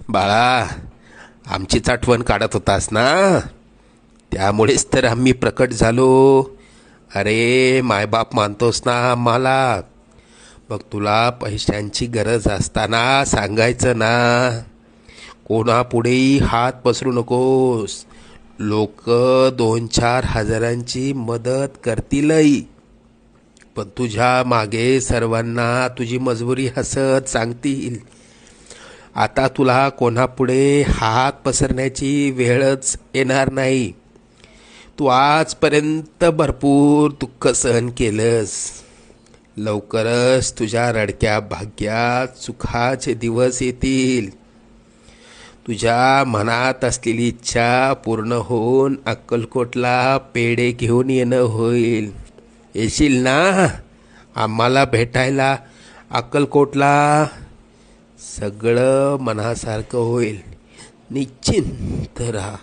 बाळा, आमचीच आठवण काढत होतास ना, त्यामुळेच तर आम्ही प्रकट झालो. अरे मायबाप मानतोस ना आम्हाला, मग तुला पैशांची गरज असताना सांगायचं ना. कोणापुढेही हात पसरू नकोस. लोक 2-4 हजारांची मदत करतीलही, पण तुझ्या मागे सर्वांना तुझी मजबुरी हसत सांगतील. आता तुला कोणापुढे हात पसरण्याची वेळच येणार नाही. तू आजपर्यंत भरपूर दुःख सहन केलंस. लवकरच तुझ्या रडक्या भाग्यात सुखाचे दिवस येतील. तुझ्या मनात असलेली इच्छा पूर्ण होऊन अक्कलकोटला पेढे घेऊन येणं होईल. येशील ना आम्हाला भेटायला अक्कलकोटला? सगळं मनासारखं होईल. निश्चिंत राहा.